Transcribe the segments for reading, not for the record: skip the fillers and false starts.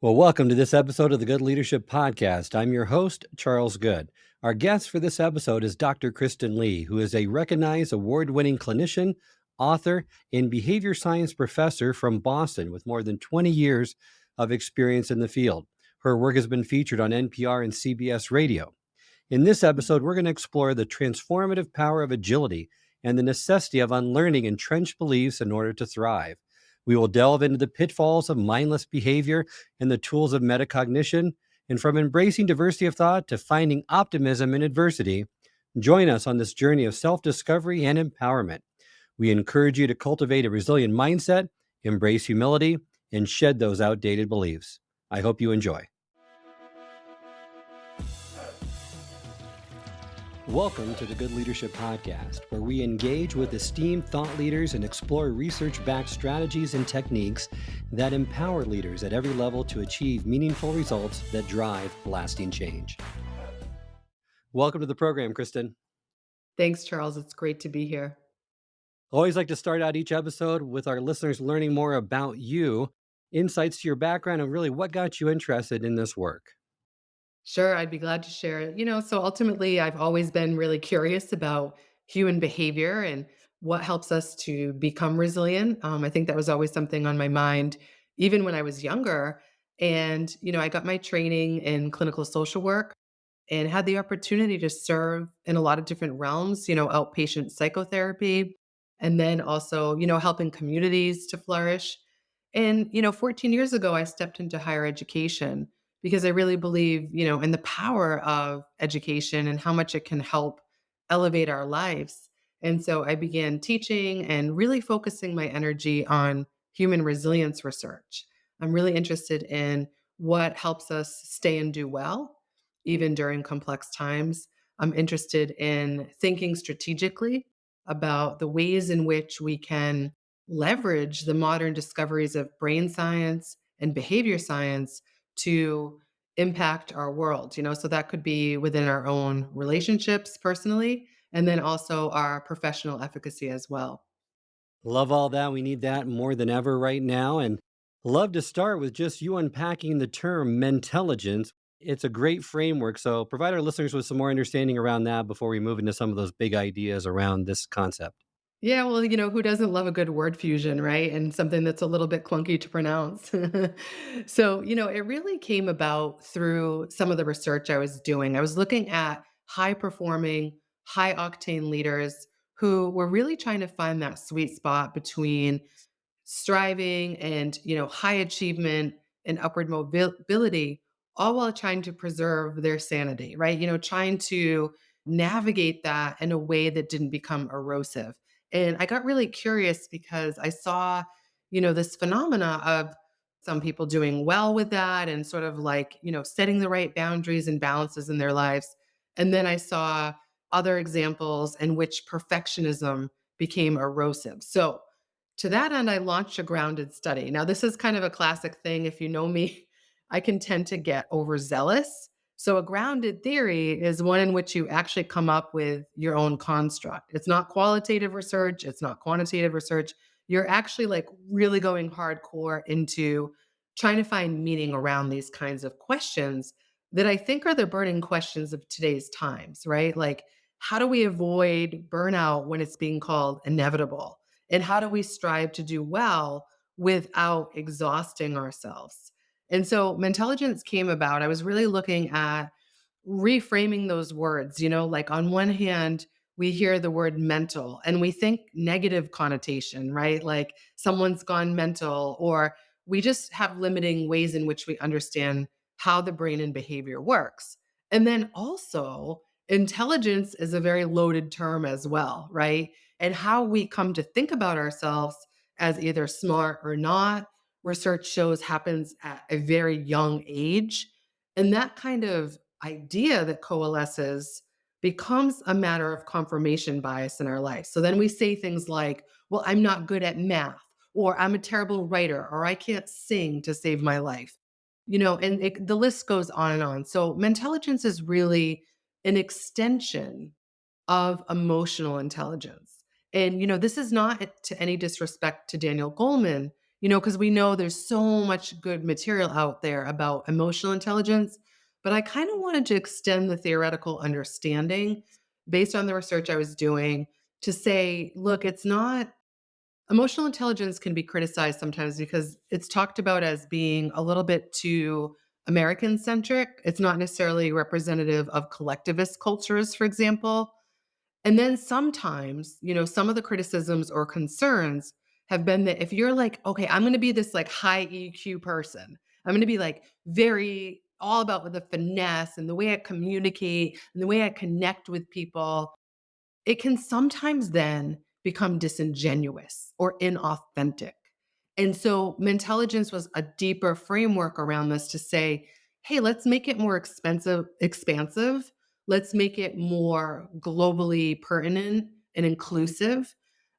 Well, welcome to this episode of the Good Leadership Podcast. I'm your host, Charles Good. Our guest for this episode is Dr. Kristen Lee, who is a recognized award winning clinician, author, and behavior science professor from Boston with more than 20 years of experience in the field. Her work has been featured on NPR and CBS radio. In this episode, we're going to explore the transformative power of agility and the necessity of unlearning entrenched beliefs in order to thrive. We will delve into the pitfalls of mindless behavior and the tools of metacognition, and from embracing diversity of thought to finding optimism in adversity. Join us on this journey of self-discovery and empowerment. We encourage you to cultivate a resilient mindset, embrace humility, and shed those outdated beliefs. I hope you enjoy. Welcome to the Good Leadership Podcast, where we engage with esteemed thought leaders and explore research-backed strategies and techniques that empower leaders at every level to achieve meaningful results that drive lasting change. Welcome to the program, Kristen. Thanks, Charles. It's great to be here. Always like to start out each episode with our listeners learning more about you, insights to your background, and really what got you interested in this work. Sure, I'd be glad to share it. So ultimately, I've always been really curious about human behavior and what helps us to become resilient. I think that was always something on my mind, even when I was younger. I got my training in clinical social work and had the opportunity to serve in a lot of different realms, outpatient psychotherapy, and then also, helping communities to flourish. And, 14 years ago, I stepped into higher education because I really believe, in the power of education and how much it can help elevate our lives. And so I began teaching and really focusing my energy on human resilience research. I'm really interested in what helps us stay and do well, even during complex times. I'm interested in thinking strategically about the ways in which we can leverage the modern discoveries of brain science and behavior science to impact our world, so that could be within our own relationships personally, and then also our professional efficacy as well. Love all that. We need that more than ever right now. And love to start with just you unpacking the term Mentalligence. It's a great framework. So provide our listeners with some more understanding around that before we move into some of those big ideas around this concept. Yeah, well, who doesn't love a good word fusion, right? And something that's a little bit clunky to pronounce. So, it really came about through some of the research I was doing. I was looking at high performing, high octane leaders who were really trying to find that sweet spot between striving and, high achievement and upward mobility, all while trying to preserve their sanity, right? Trying to navigate that in a way that didn't become erosive. And I got really curious because I saw, this phenomena of some people doing well with that and sort of like, setting the right boundaries and balances in their lives. And then I saw other examples in which perfectionism became erosive. So, to that end, I launched a grounded study. Now, this is kind of a classic thing. If you know me, I can tend to get overzealous. So, a grounded theory is one in which you actually come up with your own construct. It's not qualitative research, it's not quantitative research. You're actually like really going hardcore into trying to find meaning around these kinds of questions that I think are the burning questions of today's times, right? Like, how do we avoid burnout when it's being called inevitable? And how do we strive to do well without exhausting ourselves? And so Mentalligence came about. I was really looking at reframing those words, like on one hand, we hear the word mental and we think negative connotation, right? Like someone's gone mental, or we just have limiting ways in which we understand how the brain and behavior works. And then also, intelligence is a very loaded term as well, right? And how we come to think about ourselves as either smart or not, research shows happens at a very young age. And that kind of idea that coalesces becomes a matter of confirmation bias in our life. So then we say things like, well, I'm not good at math, or I'm a terrible writer, or I can't sing to save my life. And the list goes on and on. So, Mentalligence is really an extension of emotional intelligence. And, this is not to any disrespect to Daniel Goleman. because we know there's so much good material out there about emotional intelligence. But I kind of wanted to extend the theoretical understanding based on the research I was doing to say, look, it's not emotional intelligence can be criticized sometimes because it's talked about as being a little bit too American centric. It's not necessarily representative of collectivist cultures, for example. And then sometimes, some of the criticisms or concerns have been that if you're like, okay, I'm going to be this like high EQ person, I'm going to be like very all about with the finesse and the way I communicate and the way I connect with people, it can sometimes then become disingenuous or inauthentic. And so Mentalligence was a deeper framework around this to say, hey, let's make it more expansive. Let's make it more globally pertinent and inclusive.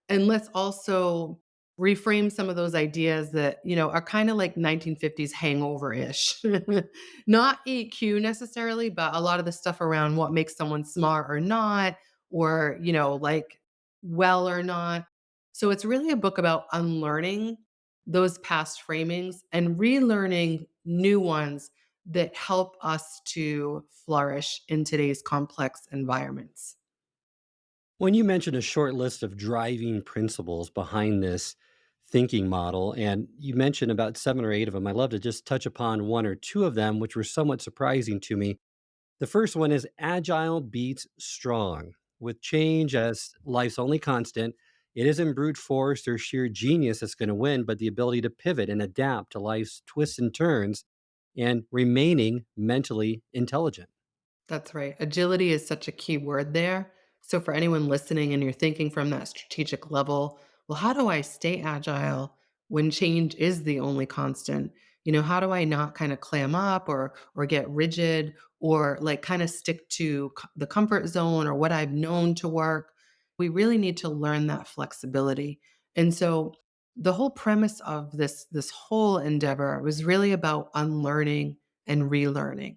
And let's also reframe some of those ideas that, are kind of like 1950s hangover-ish. Not EQ necessarily, but a lot of the stuff around what makes someone smart or not, or, like well or not. So it's really a book about unlearning those past framings and relearning new ones that help us to flourish in today's complex environments. When you mentioned a short list of driving principles behind this thinking model, and you mentioned about 7 or 8 of them, I'd love to just touch upon 1 or 2 of them, which were somewhat surprising to me. The first one is agile beats strong. With change as life's only constant, it isn't brute force or sheer genius that's going to win, but the ability to pivot and adapt to life's twists and turns and remaining mentally intelligent. That's right. Agility is such a key word there. So, for anyone listening and you're thinking from that strategic level, well, how do I stay agile when change is the only constant? How do I not kind of clam up or get rigid or like kind of stick to the comfort zone or what I've known to work? We really need to learn that flexibility. And so, the whole premise of this whole endeavor was really about unlearning and relearning,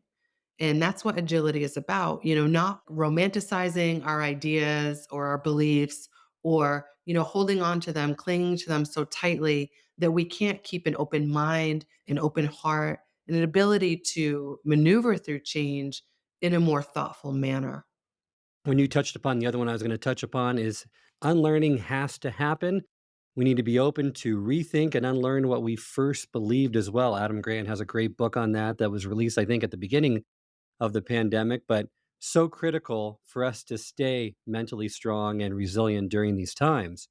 and that's what agility is about, not romanticizing our ideas or our beliefs or, holding on to them, clinging to them so tightly that we can't keep an open mind, an open heart, and an ability to maneuver through change in a more thoughtful manner. When you touched upon the other one I was going to touch upon is unlearning has to happen. We need to be open to rethink and unlearn what we first believed as well. Adam Grant has a great book on that that was released, I think, at the beginning of the pandemic, but so critical for us to stay mentally strong and resilient during these times.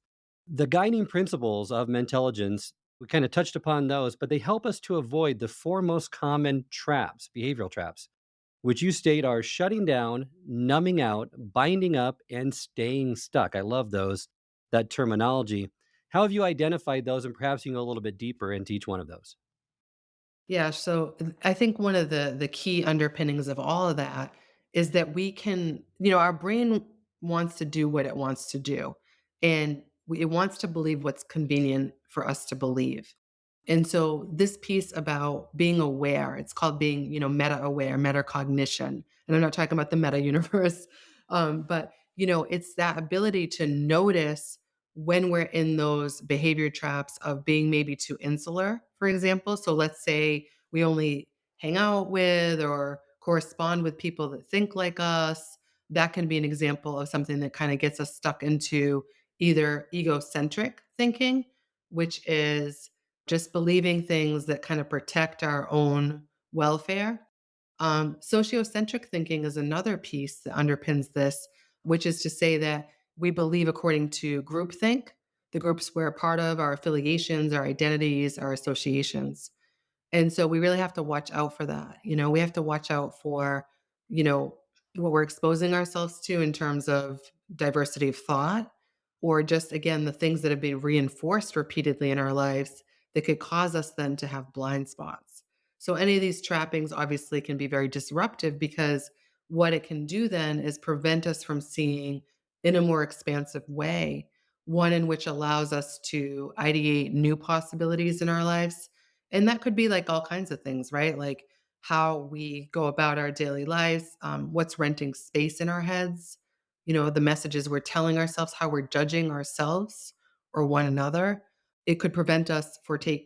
The guiding principles of Mentalligence, we kind of touched upon those, but they help us to avoid the four most common traps, behavioral traps, which you state are shutting down, numbing out, binding up, and staying stuck. I love that terminology. How have you identified those? And perhaps you can go a little bit deeper into each one of those. Yeah, so I think one of the key underpinnings of all of that is that we can, our brain wants to do what it wants to do, and it wants to believe what's convenient for us to believe. And so this piece about being aware, it's called being, meta aware, metacognition. And I'm not talking about the meta universe, but it's that ability to notice when we're in those behavior traps of being maybe too insular, for example. So let's say we only hang out with or correspond with people that think like us. That can be an example of something that kind of gets us stuck into either egocentric thinking, which is just believing things that kind of protect our own welfare. Sociocentric thinking is another piece that underpins this, which is to say that we believe according to groupthink, the groups we're a part of, our affiliations, our identities, our associations. And so we really have to watch out for that. We have to watch out for, you know, what we're exposing ourselves to in terms of diversity of thought, or just again, the things that have been reinforced repeatedly in our lives that could cause us then to have blind spots. So any of these trappings obviously can be very disruptive because what it can do then is prevent us from seeing in a more expansive way, one in which allows us to ideate new possibilities in our lives, and that could be like all kinds of things, right? Like how we go about our daily lives, what's renting space in our heads, the messages we're telling ourselves, how we're judging ourselves or one another. It could prevent us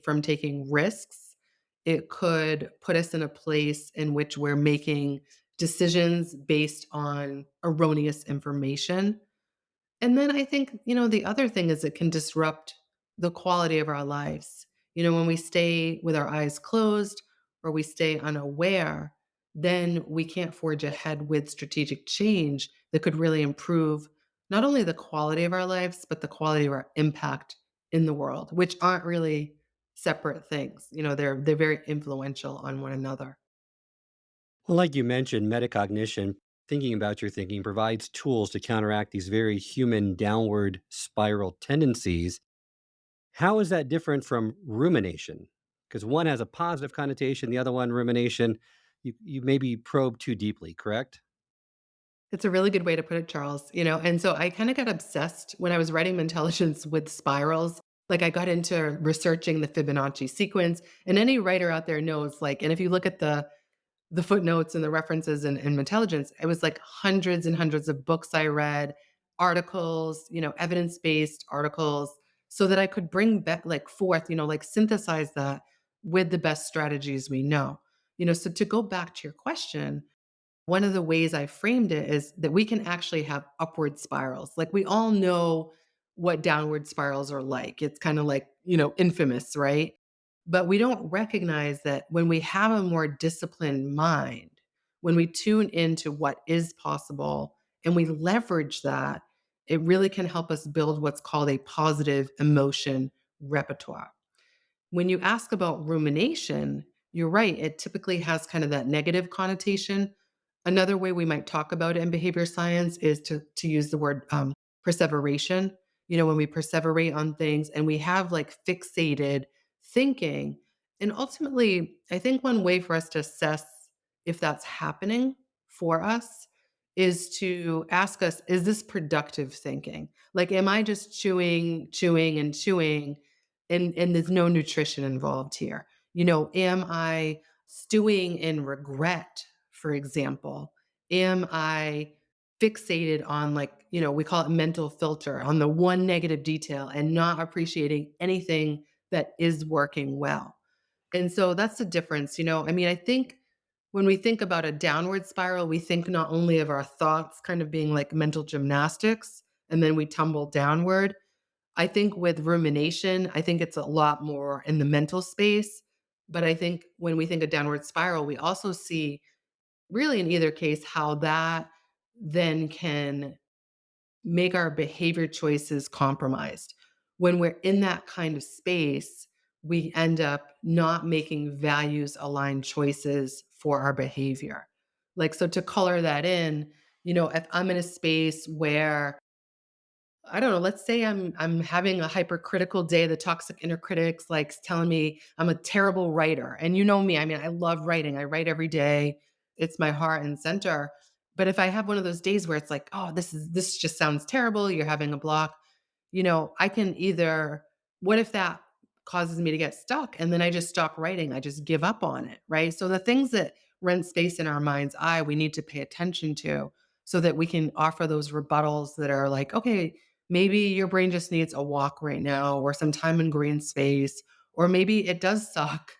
from taking risks. It could put us in a place in which we're making decisions based on erroneous information. And then I think, the other thing is it can disrupt the quality of our lives. When we stay with our eyes closed or we stay unaware, then we can't forge ahead with strategic change that could really improve not only the quality of our lives, but the quality of our impact in the world, which aren't really separate things. They're very influential on one another. Well, like you mentioned, metacognition, thinking about your thinking, provides tools to counteract these very human downward spiral tendencies. How is that different from rumination? Because one has a positive connotation, the other one, rumination, you maybe probe too deeply, correct? It's a really good way to put it, Charles, and so I kinda got obsessed when I was writing Mentalligence with spirals. Like, I got into researching the Fibonacci sequence, and any writer out there knows, like, and if you look at the footnotes and the references in Mentalligence, it was, like, hundreds and hundreds of books I read, articles, evidence-based articles, so that I could bring back like, forth, like, synthesize that with the best strategies we know. So to go back to your question, one of the ways I framed it is that we can actually have upward spirals. Like, we all know what downward spirals are like. It's kind of like, infamous, right? But we don't recognize that when we have a more disciplined mind, when we tune into what is possible and we leverage that, it really can help us build what's called a positive emotion repertoire. When you ask about rumination, you're right. It typically has kind of that negative connotation. Another way we might talk about it in behavior science is to use the word perseveration. When we perseverate on things and we have like fixated thinking. And ultimately, I think one way for us to assess if that's happening for us is to ask us, is this productive thinking? Like, am I just chewing, chewing, and chewing and there's no nutrition involved here. Am I stewing in regret, for example? Am I fixated on like, we call it mental filter on the one negative detail and not appreciating anything that is working well? And so that's the difference. I mean, I think when we think about a downward spiral, we think not only of our thoughts kind of being like mental gymnastics and then we tumble downward. I think with rumination, I think it's a lot more in the mental space. But I think when we think of downward spiral, we also see really in either case how that then can make our behavior choices compromised. When we're in that kind of space, we end up not making values aligned choices for our behavior. Like, so to color that in, if I'm in a space where I don't know, let's say I'm having a hypercritical day, the toxic inner critic's, like, telling me I'm a terrible writer, and you know me, I mean, I love writing, I write every day, it's my heart and center, but if I have one of those days where it's like, "Oh, this just sounds terrible," you're having a block, I can either what if that causes me to get stuck and then I just stop writing, I just give up on it, right? So the things that rent space in our mind's eye, we need to pay attention to so that we can offer those rebuttals that are like, "Okay, maybe your brain just needs a walk right now or some time in green space, or maybe it does suck."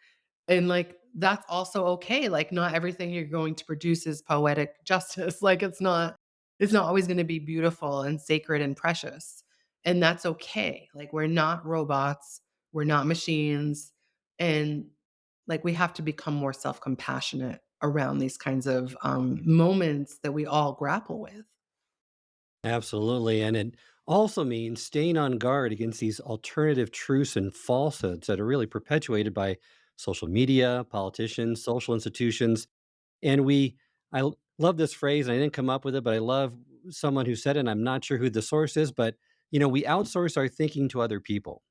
And like that's also okay. Like not everything you're going to produce is poetic justice. Like it's not always going to be beautiful and sacred and precious. And that's okay. Like we're not robots, we're not machines. And like we have to become more self-compassionate around these kinds of moments that we all grapple with. Absolutely. And it also means staying on guard against these alternative truths and falsehoods that are really perpetuated by social media, politicians, social institutions. And love this phrase, and I didn't come up with it, but I love someone who said it, and I'm not sure who the source is, but we outsource our thinking to other people.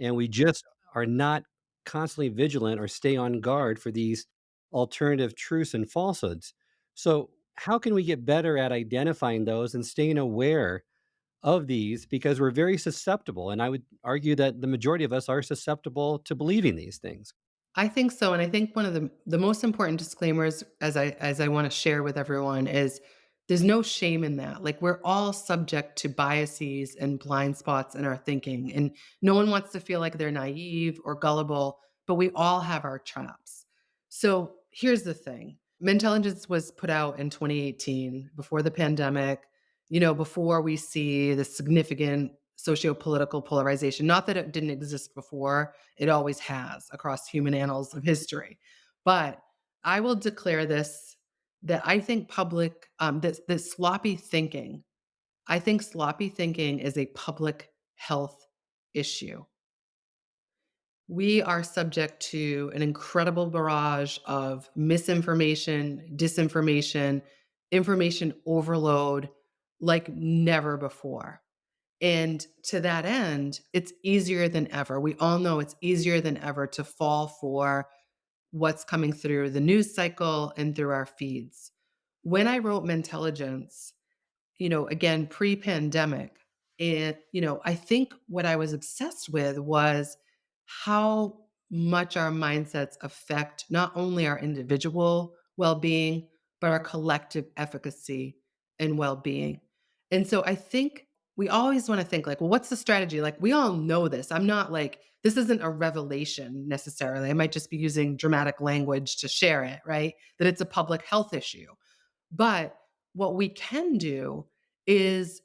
And we just are not constantly vigilant or stay on guard for these alternative truths and falsehoods. So, how can we get better at identifying those and staying aware of these? Because we're very susceptible. And I would argue that the majority of us are susceptible to believing these things. I think so, and I think one of the most important disclaimers as I wanna share with everyone is There's no shame in that. Like, we're all subject to biases and blind spots in our thinking, and no one wants to feel like they're naive or gullible, but we all have our traps. So, here's the thing. Mentalligence was put out in 2018 before the pandemic, before we see the significant socio-political polarization. Not that it didn't exist before, it always has across human annals of history. But I will declare this, that I think this sloppy thinking, I think sloppy thinking is a public health issue. We are subject to an incredible barrage of misinformation, disinformation, information overload like never before. And to that end, it's easier than ever. We all know it's easier than ever to fall for what's coming through the news cycle and through our feeds. When I wrote Mentalligence, again, pre-pandemic, and, I think what I was obsessed with was how much our mindsets affect not only our individual well-being, but our collective efficacy and well-being. And so I think we always want to think like, well, what's the strategy? Like, we all know this. I'm not like, this isn't a revelation necessarily. I might just be using dramatic language to share it, right? That it's a public health issue. But what we can do is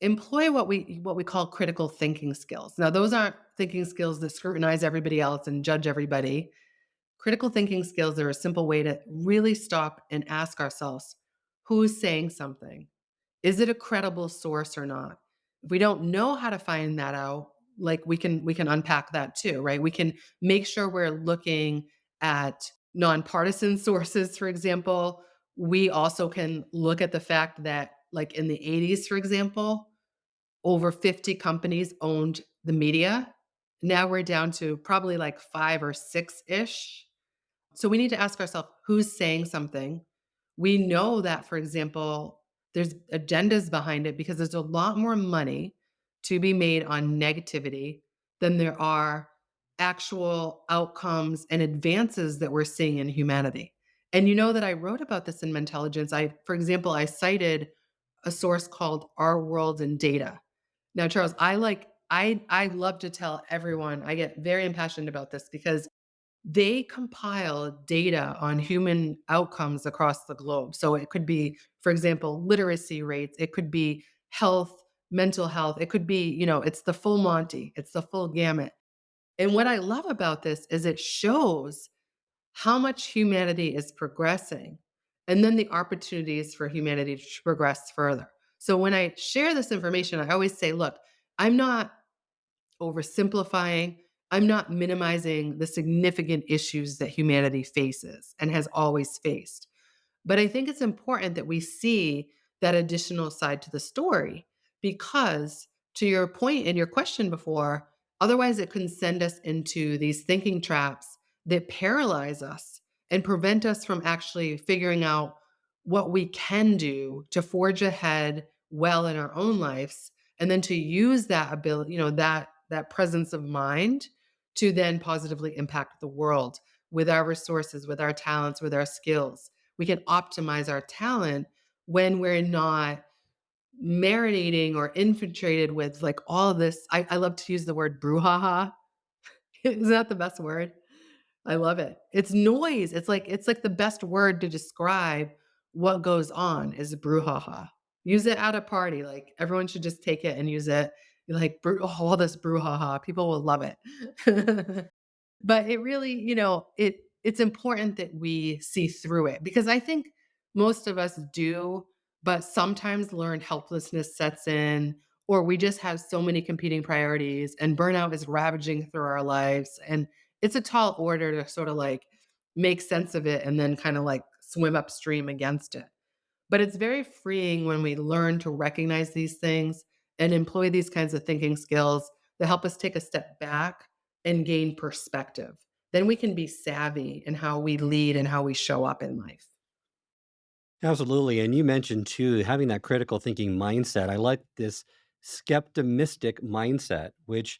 employ what we call critical thinking skills. Now, those aren't thinking skills that scrutinize everybody else and judge everybody. Critical thinking skills are a simple way to really stop and ask ourselves, who's saying something? Is it a credible source or not? If we don't know how to find that out, like, we can unpack that too, right? We can make sure we're looking at nonpartisan sources, for example. We also can look at the fact that, like, in the 80s, for example, over 50 companies owned the media. Now we're down to probably like 5 or 6-ish. So we need to ask ourselves, who's saying something? We know that, for example, there's agendas behind it because there's a lot more money to be made on negativity than there are actual outcomes and advances that we're seeing in humanity. And you know that I wrote about this in Mentalligence. For example, I cited a source called Our World in Data. Now, Charles, I love to tell everyone, I get very impassioned about this because they compile data on human outcomes across the globe. So it could be, for example, literacy rates, it could be health, mental health, it could be, it's the full Monty, it's the full gamut. And what I love about this is it shows how much humanity is progressing and then the opportunities for humanity to progress further. So when I share this information, I always say, look, I'm not oversimplifying. I'm not minimizing the significant issues that humanity faces and has always faced. But I think it's important that we see that additional side to the story because, to your point in your question before, otherwise it can send us into these thinking traps that paralyze us and prevent us from actually figuring out what we can do to forge ahead well in our own lives, and then to use that ability, that presence of mind to then positively impact the world with our resources, with our talents, with our skills. We can optimize our talent when we're not marinating or infiltrated with like all of this. I love to use the word brouhaha. Isn't that the best word? I love it. It's noise. It's like the best word to describe what goes on is brouhaha. Use it at a party. Like, everyone should just take it and use it. You're like, all this brouhaha. People will love it. But it really, it's important that we see through it because I think most of us do, but sometimes learned helplessness sets in, or we just have so many competing priorities and burnout is ravaging through our lives. And it's a tall order to sort of like make sense of it and then kind of like swim upstream against it. But it's very freeing when we learn to recognize these things and employ these kinds of thinking skills that help us take a step back and gain perspective. Then we can be savvy in how we lead and how we show up in life. Absolutely. And you mentioned too, having that critical thinking mindset. I like this skeptimistic mindset, which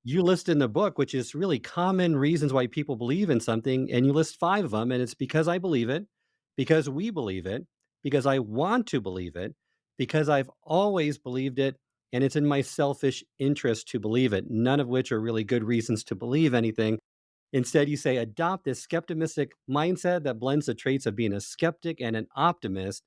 you list in the book, which is really common reasons why people believe in something. And you list five of them. And it's because I believe it, because we believe it, because I want to believe it, because I've always believed it, and it's in my selfish interest to believe it, none of which are really good reasons to believe anything. Instead, you say adopt this skeptimistic mindset that blends the traits of being a skeptic and an optimist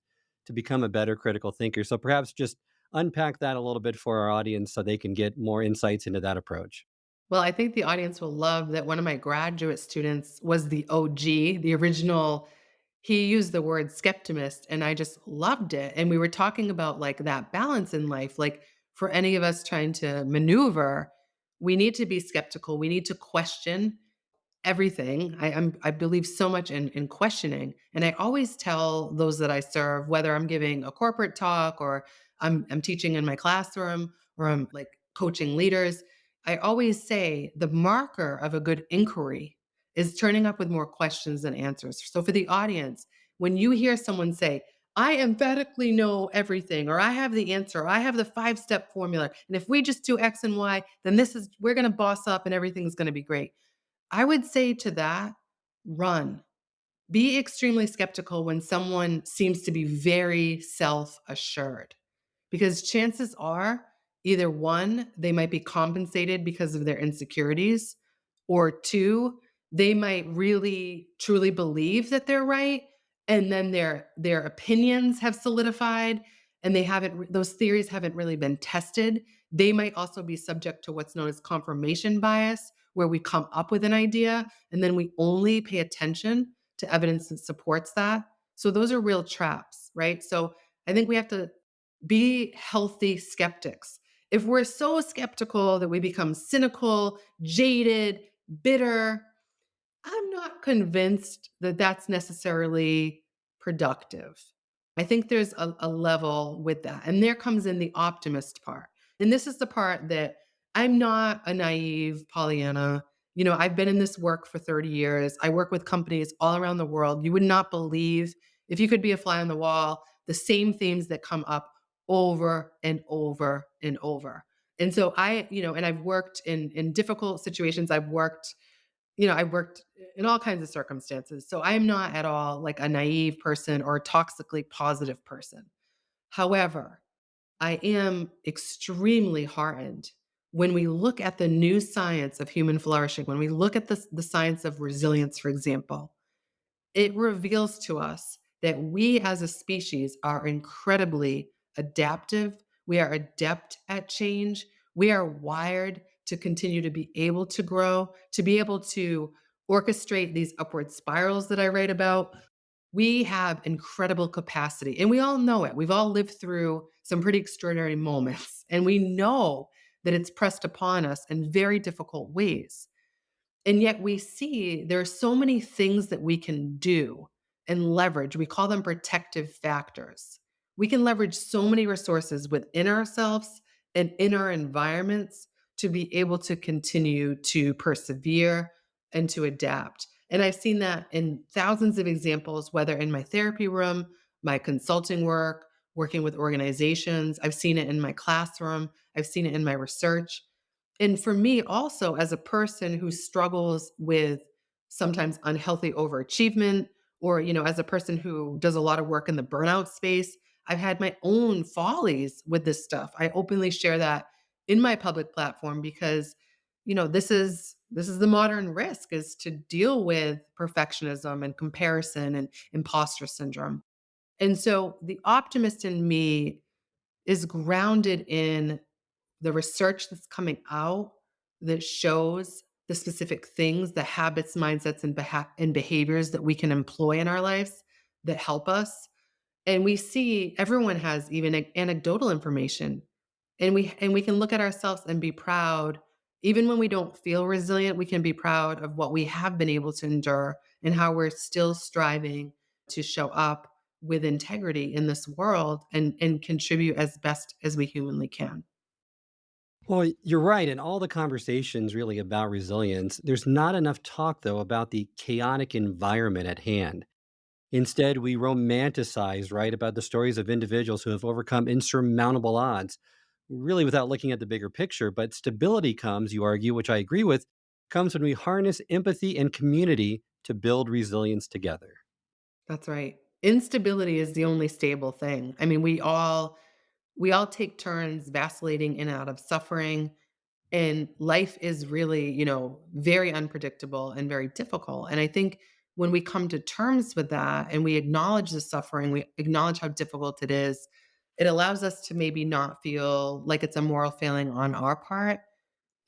to become a better critical thinker. So perhaps just unpack that a little bit for our audience so they can get more insights into that approach. Well, I think the audience will love that one of my graduate students was the OG, the original. He used the word skeptimist, and I just loved it. And we were talking about like that balance in life. Like for any of us trying to maneuver, we need to be skeptical. We need to question everything. I believe so much in questioning, and I always tell those that I serve, whether I'm giving a corporate talk or I'm teaching in my classroom or I'm like coaching leaders, I always say the marker of a good inquiry is turning up with more questions than answers. So for the audience, when you hear someone say, I emphatically know everything, or I have the answer, or I have the 5-step formula, and if we just do X and Y, then we're going to boss up and everything's going to be great. I would say to that, run. Be extremely skeptical when someone seems to be very self assured, because chances are either one, they might be compensated because of their insecurities, or two, they might really truly believe that they're right. And then their opinions have solidified and those theories haven't really been tested. They might also be subject to what's known as confirmation bias, where we come up with an idea and then we only pay attention to evidence that supports that. So those are real traps, right? So I think we have to be healthy skeptics. If we're so skeptical that we become cynical, jaded, bitter, I'm not convinced that that's necessarily productive. I think there's a level with that. And there comes in the optimist part. And this is the part that I'm not a naive Pollyanna. I've been in this work for 30 years. I work with companies all around the world. You would not believe, if you could be a fly on the wall, the same themes that come up over and over and over. And so and I've worked in difficult situations. I've worked in all kinds of circumstances. So I'm not at all like a naive person or a toxically positive person. However, I am extremely heartened when we look at the new science of human flourishing, when we look at the science of resilience, for example. It reveals to us that we as a species are incredibly adaptive. We are adept at change. We are wired to continue to be able to grow, to be able to orchestrate these upward spirals that I write about. We have incredible capacity, and we all know it. We've all lived through some pretty extraordinary moments, and we know that it's pressed upon us in very difficult ways. And yet we see there are so many things that we can do and leverage. We call them protective factors. We can leverage so many resources within ourselves and in our environments to be able to continue to persevere and to adapt. And I've seen that in thousands of examples, whether in my therapy room, my consulting work, working with organizations. I've seen it in my classroom, I've seen it in my research. And for me also, as a person who struggles with sometimes unhealthy overachievement, or as a person who does a lot of work in the burnout space, I've had my own follies with this stuff. I openly share that in my public platform because this is the modern risk, is to deal with perfectionism and comparison and imposter syndrome. And so the optimist in me is grounded in the research that's coming out that shows the specific things, the habits, mindsets, and behaviors that we can employ in our lives that help us. And we see everyone has even anecdotal information. And we can look at ourselves and be proud. Even when we don't feel resilient, we can be proud of what we have been able to endure and how we're still striving to show up with integrity in this world and contribute as best as we humanly can. Well, you're right. In all the conversations really about resilience, there's not enough talk, though, about the chaotic environment at hand. Instead, we romanticize, right, about the stories of individuals who have overcome insurmountable odds, really without looking at the bigger picture. But stability comes, you argue, which I agree with, comes when we harness empathy and community to build resilience together. That's right. Instability is the only stable thing. I mean, we all take turns vacillating in and out of suffering, and life is really, very unpredictable and very difficult. And I think when we come to terms with that and we acknowledge the suffering, we acknowledge how difficult it is, it allows us to maybe not feel like it's a moral failing on our part.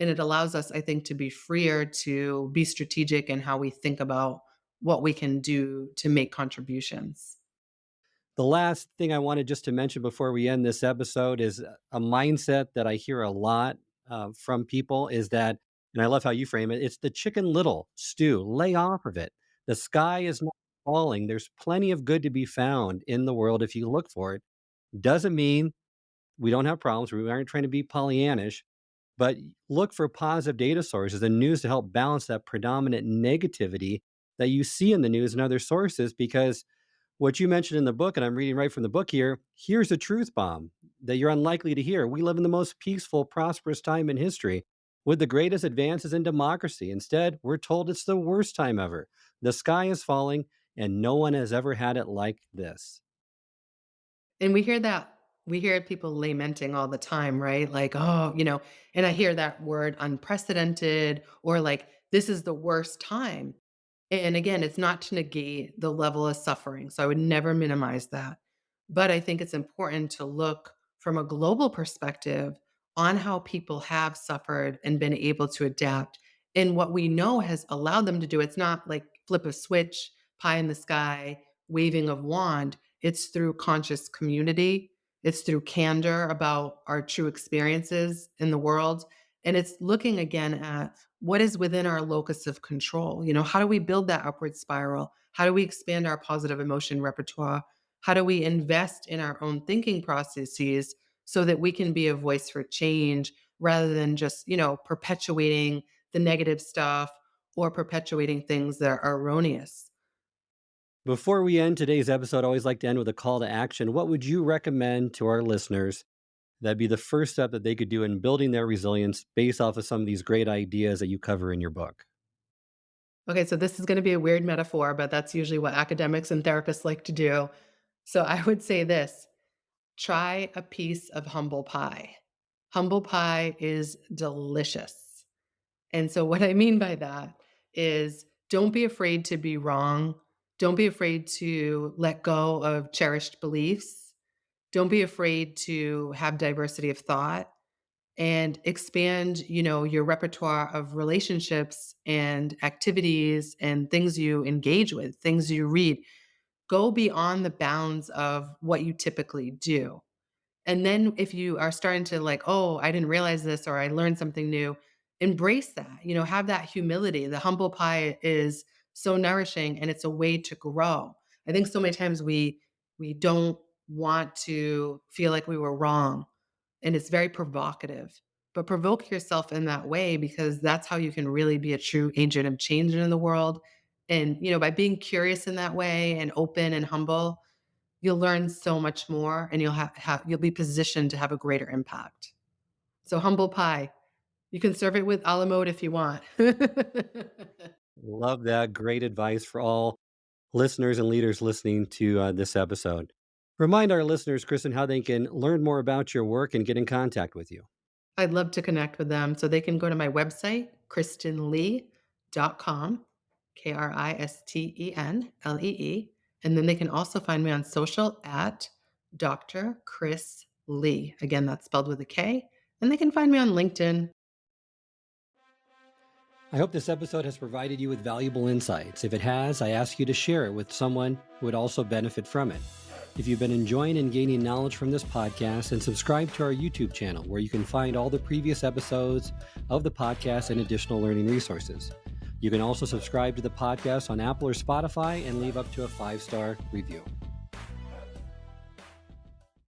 And it allows us, I think, to be freer to be strategic in how we think about what we can do to make contributions. The last thing I wanted just to mention before we end this episode is a mindset that I hear a lot from people is that, and I love how you frame it, it's the chicken little stew. Lay off of it. The sky is not falling. There's plenty of good to be found in the world if you look for it. Doesn't mean we don't have problems. We aren't trying to be Pollyannish, but look for positive data sources and news to help balance that predominant negativity that you see in the news and other sources. Because what you mentioned in the book, and I'm reading right from the book here, here's a truth bomb that you're unlikely to hear. We live in the most peaceful, prosperous time in history with the greatest advances in democracy. Instead, we're told it's the worst time ever. The sky is falling, and no one has ever had it like this. And we hear people lamenting all the time, right? Like, "Oh," and I hear that word unprecedented or like, "This is the worst time." And again, it's not to negate the level of suffering, so I would never minimize that. But I think it's important to look from a global perspective on how people have suffered and been able to adapt, and what we know has allowed them to do. It's not like flip a switch, pie in the sky, waving of wand. It's through conscious community. It's through candor about our true experiences in the world, and it's looking again at what is within our locus of control. How do we build that upward spiral? How do we expand our positive emotion repertoire? How do we invest in our own thinking processes so that we can be a voice for change rather than just, perpetuating the negative stuff or perpetuating things that are erroneous? Before we end today's episode, I always like to end with a call to action. What would you recommend to our listeners that'd be the first step that they could do in building their resilience based off of some of these great ideas that you cover in your book? Okay, so this is going to be a weird metaphor, but that's usually what academics and therapists like to do. So I would say this: try a piece of humble pie. Humble pie is delicious. And so what I mean by that is don't be afraid to be wrong. Don't be afraid to let go of cherished beliefs. Don't be afraid to have diversity of thought and expand, your repertoire of relationships and activities and things you engage with, things you read. Go beyond the bounds of what you typically do. And then if you are starting to like, "Oh, I didn't realize this," or "I learned something new," embrace that, have that humility. The humble pie is so nourishing and it's a way to grow. I think so many times we don't want to feel like we were wrong, and it's very provocative. But provoke yourself in that way because that's how you can really be a true agent of change in the world. And, by being curious in that way and open and humble, you'll learn so much more and you'll be positioned to have a greater impact. So humble pie. You can serve it with a la mode if you want. Love that. Great advice for all listeners and leaders listening to this episode. Remind our listeners, Kristen, how they can learn more about your work and get in contact with you. I'd love to connect with them. So they can go to my website, kristenlee.com, KristenLee. And then they can also find me on social at Dr. Chris Lee. Again, that's spelled with a K. And they can find me on LinkedIn. I hope this episode has provided you with valuable insights. If it has, I ask you to share it with someone who would also benefit from it. If you've been enjoying and gaining knowledge from this podcast, then subscribe to our YouTube channel where you can find all the previous episodes of the podcast and additional learning resources. You can also subscribe to the podcast on Apple or Spotify and leave up to a 5-star review.